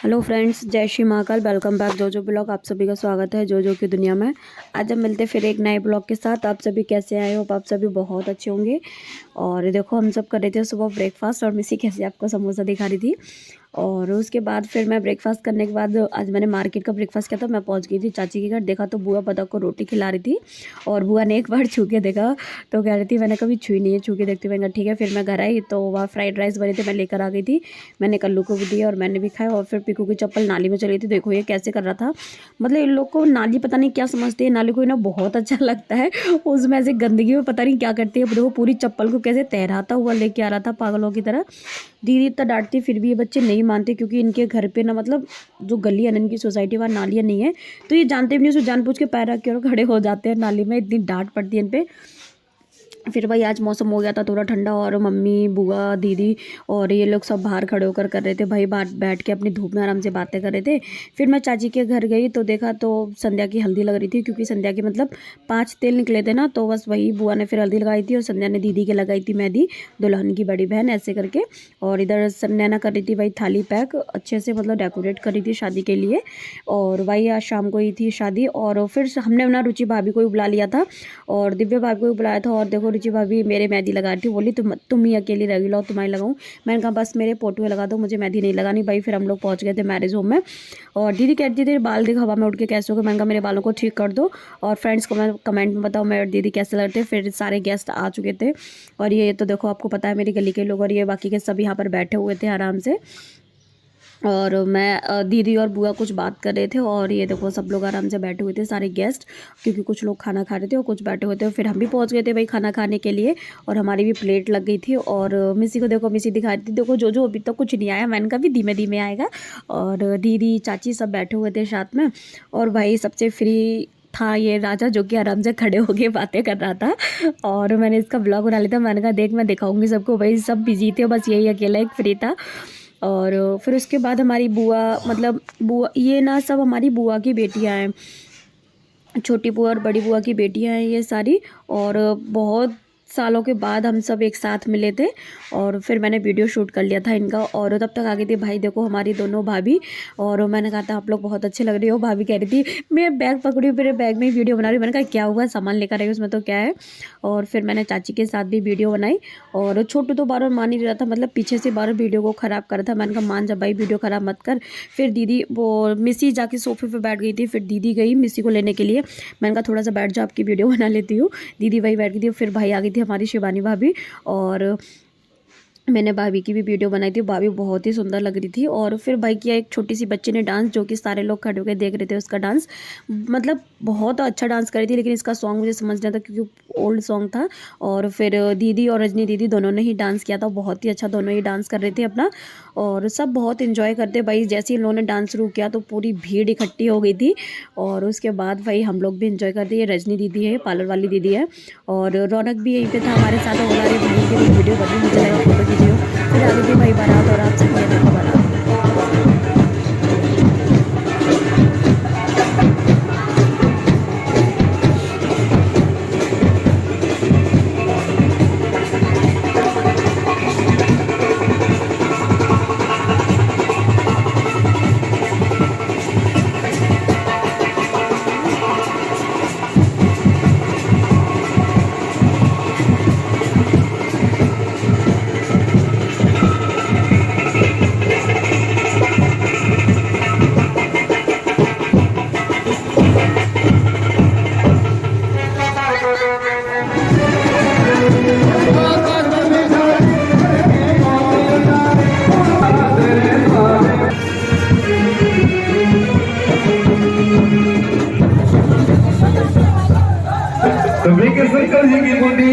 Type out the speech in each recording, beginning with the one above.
Hello friends, जय Shri Mahakal. Welcome back जोजो blog. आप सभी का स्वागत है जोजो की दुनिया में। आज हम मिलते फिर एक नए ब्लॉग के साथ। आप सभी कैसे आए हो? आप सभी बहुत अच्छे होंगे। और देखो, हम सब कर रहे थे सुबह ब्रेकफास्ट और मिसी कैसे आपको समोसा दिखा रही थी। और उसके बाद फिर मैं ब्रेकफास्ट करने के बाद आज मैंने मार्केट का ब्रेकफास्ट किया था। मैं पहुंच गई थी चाची के घर। देखा तो बुआ पता को रोटी खिला रही थी और बुआ ने एक बार छू के देखा तो कह रही थी मैंने कभी छुई नहीं है, छू के देखती। मैंने कहा ठीक है। फिर मैं घर आई तो वहाँ फ्राइड राइस बने थे, मैं लेकर आ गई थी। मैंने कल्लू को भी दिया और मैंने भी खाया। और फिर पीकू की चप्पल नाली में चली थी। देखो ये कैसे कर रहा था। मतलब इन लोग को नाली पता नहीं क्या समझते हैं। नाली को इन्हें बहुत अच्छा लगता है। उसमें ऐसे गंदगी में पता नहीं क्या करती है। देखो पूरी चप्पल को कैसे तहराता हुआ लेके आ रहा था पागलों की तरह। दीदी इतना डांटती फिर भी ये बच्चे नहीं मानते, क्योंकि इनके घर पे ना मतलब जो गली है इनकी सोसाइटी वहाँ नालियाँ नहीं है, तो ये जानते भी नहीं। उसको जानबूझ के पैर रख के और खड़े हो जाते हैं नाली में। इतनी डांट पड़ती है इन पे। फिर भाई आज मौसम हो गया था थोड़ा ठंडा और मम्मी बुआ दीदी और ये लोग सब बाहर खड़े होकर कर रहे थे भाई, बाहर बैठ के अपनी धूप में आराम से बातें कर रहे थे। फिर मैं चाची के घर गई तो देखा तो संध्या की हल्दी लग रही थी, क्योंकि संध्या के मतलब 5 तेल निकले थे ना, तो बस वही बुआ ने फिर हल्दी लगाई थी और संध्या ने दीदी के लगाई थी मेहंदी, दुल्हन की बड़ी बहन ऐसे करके। और इधर नैना कर रही थी भाई थाली पैक अच्छे से, मतलब डेकोरेट करी थी शादी के लिए। और भाई आज शाम को ही थी शादी। और फिर हमने ना रुचि भाभी को भी बुला लिया था और दिव्या भाभी को भी बुलाया था। और देखो रुचि भाभी मेरे मेहंदी लगा रही थी। बोली तुम ही अकेली रह लो, तुम्हारी लगाऊं। मैंने कहा बस मेरे पोटुए लगा दो, मुझे मेहंदी नहीं लगानी भाई। फिर हम लोग पहुंच गए थे मैरिज होम में। और दीदी कहती थी बाल देख हवा में उठ के कैसे हो गए। मैंने कहा मेरे बालों को ठीक कर दो। और फ्रेंड्स को मैं कमेंट में बताओ मेरे दीदी कैसे लगते। फिर सारे गेस्ट आ चुके थे और ये तो देखो आपको पता है मेरी गली के लोग और ये बाकी के सब यहाँ पर बैठे हुए थे आराम से। और मैं दीदी और बुआ कुछ बात कर रहे थे और ये देखो सब लोग आराम से बैठे हुए थे सारे गेस्ट, क्योंकि कुछ लोग खाना खा रहे थे और कुछ बैठे हुए थे। फिर हम भी पहुंच गए थे भाई खाना खाने के लिए और हमारी भी प्लेट लग गई थी। और मिसी को देखो, मिसी दिखा रही थी देखो जो जो अभी तक कुछ नहीं आया। मैंने कहा भी धीमे धीमे आएगा। और दीदी चाची सब बैठे हुए थे साथ में। और भाई सबसे फ्री था ये राजा, जो कि आराम से खड़े होके बातें कर रहा था। और मैंने इसका ब्लॉग बना लिया था। मैंने कहा देख मैं दिखाऊंगी सबको। भाई सब बिजी थे, बस यही अकेला एक फ्री था। और फिर उसके बाद हमारी बुआ, मतलब बुआ ये ना सब हमारी बुआ की बेटियां हैं, छोटी बुआ और बड़ी बुआ की बेटियां हैं ये सारी। और बहुत सालों के बाद हम सब एक साथ मिले थे और फिर मैंने वीडियो शूट कर लिया था इनका। और तब तक आ गई थी भाई देखो हमारी दोनों भाभी। और मैंने कहा था आप लोग बहुत अच्छे लग रही हो। भाभी कह रही थी मैं बैग पकड़ी हूँ, मेरे बैग में ही वीडियो बना रही हूँ। मैंने कहा क्या हुआ, सामान लेकर आई उसमें तो क्या है। और फिर मैंने चाची के साथ भी वीडियो बनाई। और छोटू तो बार बार मान ही रहा था, मतलब पीछे से बार वीडियो को ख़राब कर रहा था। मैंने कहा मान जा भाई, वीडियो ख़राब मत कर। फिर दीदी वो मिसी जाके सोफे पे बैठ गई थी। फिर दीदी गई मिसी को लेने के लिए। मैंने कहा थोड़ा सा बैठ जाओ, आपकी वीडियो बना लेती हूँ। दीदी वही बैठ गई थी। फिर भाई आ गई थी हमारी शिवानी भाभी और मैंने भाभी की भी वीडियो बनाई थी। भाभी बहुत ही सुंदर लग रही थी। और फिर भाई किया एक छोटी सी बच्ची ने डांस, जो कि सारे लोग खड़े होकर देख रहे थे उसका डांस। मतलब बहुत अच्छा डांस कर रही थी, लेकिन इसका सॉन्ग मुझे समझ नहीं आता क्योंकि ओल्ड सॉन्ग था। और फिर दीदी और रजनी दीदी दोनों ने ही डांस किया था, बहुत ही अच्छा दोनों ही डांस कर रहे थे अपना। और सब बहुत इन्जॉय करते भाई। जैसे इन लोगों ने डांस शुरू किया तो पूरी भीड़ इकट्ठी हो गई थी। और उसके बाद भाई हम लोग भी इन्जॉय करते। ये रजनी दीदी है, पार्लर वाली दीदी है। और रौनक भी यहीं पे था हमारे साथ। और बोला अरे भाई की वीडियो बनी, मुझे लगा फोटो खींची हो। फिर आ गई थी भाई बारात और आप सब ये देखो बारात। तो ब्रेक सर्कल जी की मुंडी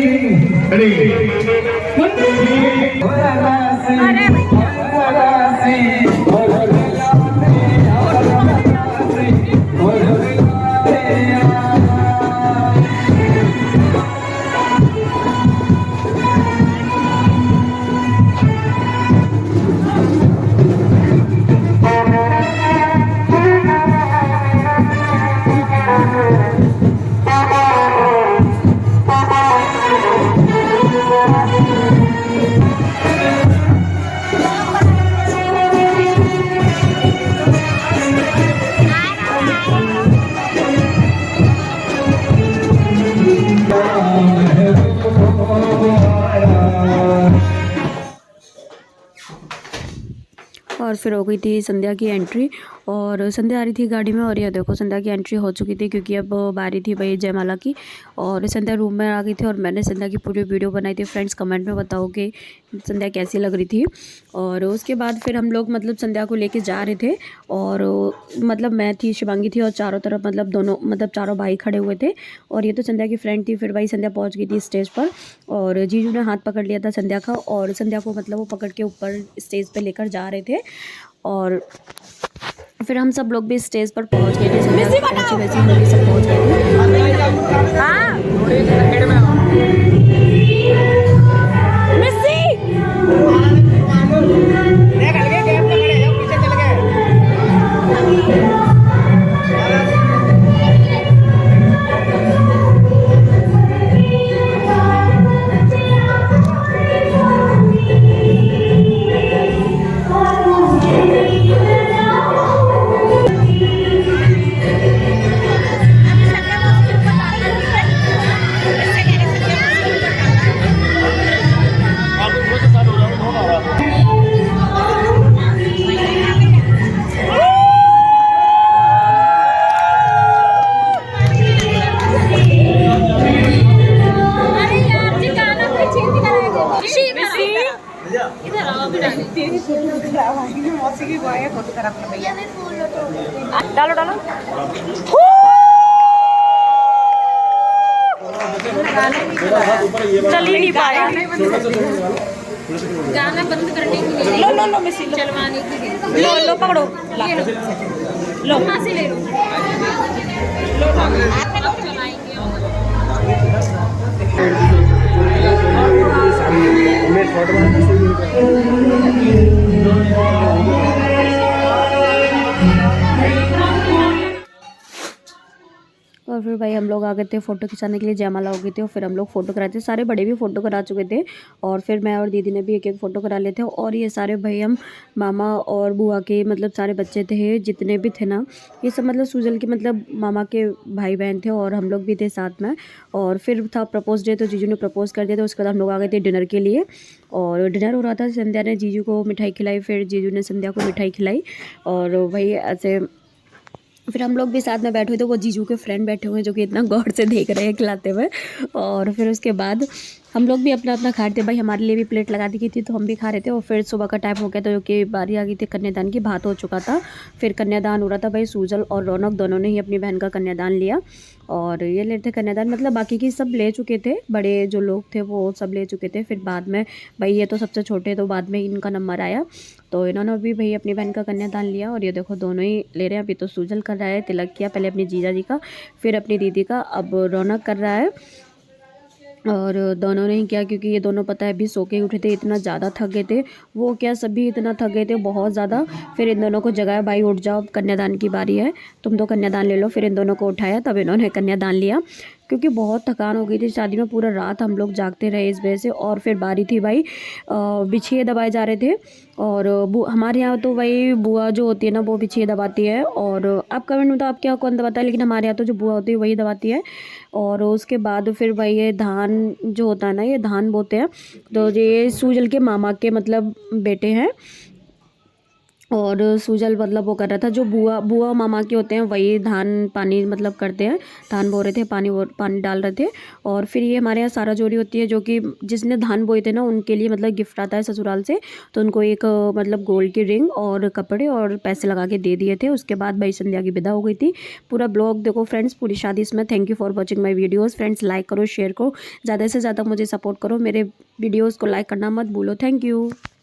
और फिर हो गई थी संध्या की एंट्री और संध्या आ रही थी गाड़ी में और ये देखो संध्या की एंट्री हो चुकी थी क्योंकि अब बारी थी भाई जयमाला की। और संध्या रूम में आ गई थी और मैंने संध्या की पूरी वीडियो बनाई थी। फ्रेंड्स कमेंट में बताओ कि संध्या कैसी लग रही थी। और उसके बाद फिर हम लोग मतलब संध्या को लेके जा रहे थे और मतलब मैं थी, शिवांगी थी और चारों तरफ मतलब दोनों मतलब चारों भाई खड़े हुए थे और ये तो संध्या की फ्रेंड थी। फिर भाई संध्या पहुंच गई थी स्टेज पर और जीजू ने हाथ पकड़ लिया था संध्या का और संध्या को मतलब वो पकड़ के ऊपर स्टेज पे लेकर जा रहे थे। और फिर हम सब लोग भी स्टेज पर पहुंच गए थे। संध्या पहुंची वैसे हम भी सब पहुंच गए डालो डालो चल ही नहीं पाया गाना बंद करने के लिए लो लो लो मिसी चलवाने के लिए लो लो पकड़ो लो कहाँ से ले लो अब चलाएंगे और फिर भाई हम लोग आ गए थे फ़ोटो खिंचाने के लिए। जयमाला हो गई थी और फिर हम लोग फ़ोटो कराए थे। सारे बड़े भी फ़ोटो करा चुके थे और फिर मैं और दीदी ने भी एक एक फ़ोटो करा लिए थे। और ये सारे भाई हम मामा और बुआ के मतलब सारे बच्चे थे जितने भी थे ना, ये सब मतलब सुजल के मतलब मामा के भाई बहन थे और हम लोग भी थे साथ में। और फिर था प्रपोज डे तो जीजू ने प्रपोज़ कर दिया था। उसके बाद हम लोग आ गए थे डिनर के लिए और डिनर हो रहा था। संध्या ने जीजू को मिठाई खिलाई, फिर जीजू ने संध्या को मिठाई खिलाई और वही ऐसे फिर हम लोग भी साथ में बैठे हुए थे। वो जीजू के फ्रेंड बैठे हुए हैं जो कि इतना गौर से देख रहे हैं खिलाते हुए। और फिर उसके बाद हम लोग भी अपना अपना खा रहे थे। भाई हमारे लिए भी प्लेट लगा दी गई थी तो हम भी खा रहे थे। और फिर सुबह का टाइम हो गया था क्योंकि बारी आ गई थी कन्यादान की, भात हो चुका था। फिर कन्यादान हो रहा था। भाई सूजल और रौनक दोनों ने ही अपनी बहन का कन्यादान लिया और ये ले थे कन्यादान, मतलब बाकी की सब ले चुके थे, बड़े जो लोग थे वो सब ले चुके थे। फिर बाद में भाई ये तो सबसे छोटे तो बाद में इनका नंबर आया तो इन्होंने भी भाई अपनी बहन का कन्यादान लिया। और ये देखो दोनों ही ले रहे हैं। अभी तो सूजल कर रहा है, तिलक किया पहले अपनी जीजा जी का, फिर अपनी दीदी का, अब रौनक कर रहा है। और दोनों ने ही किया क्योंकि ये दोनों पता है अभी सो के उठे थे, इतना ज़्यादा थक गए थे वो, क्या सभी इतना थक गए थे बहुत ज़्यादा। फिर इन दोनों को जगाया, भाई उठ जाओ कन्यादान की बारी है, तुम तो कन्यादान ले लो। फिर इन दोनों को उठाया तब इन्होंने कन्यादान लिया क्योंकि बहुत थकान हो गई थी शादी में, पूरा रात हम लोग जागते रहे इस वजह से। और फिर बारी थी भाई बिछिए दबाए जा रहे थे और हमारे यहाँ तो वही बुआ जो होती है ना वो बिछिए दबाती है। और आप कमेंट में तो आपके यहाँ कौन दबाता है, लेकिन हमारे यहाँ तो जो बुआ होती है वही दबाती है। और उसके बाद फिर भाई ये धान जो होता है ना, ये धान बोते हैं तो ये सूजल के मामा के मतलब बेटे हैं। और सूजल मतलब वो कर रहा था, जो बुआ मामा के होते हैं वही धान पानी मतलब करते हैं, धान बो रहे थे, पानी डाल रहे थे। और फिर ये हमारे यहाँ सारा जोड़ी होती है जो कि जिसने धान बोए थे ना उनके लिए मतलब गिफ्ट आता है ससुराल से, तो उनको एक मतलब गोल्ड की रिंग और कपड़े और पैसे लगा के दे दिए थे। उसके बाद भाई संध्या की विदा हो गई थी। पूरा ब्लॉग देखो फ्रेंड्स, पूरी शादी इसमें। Thank you for watching my videos friends. Like करो, शेयर करो, ज़्यादा से ज़्यादा मुझे सपोर्ट करो, मेरे वीडियोज़ को लाइक करना मत भूलो। Thank you.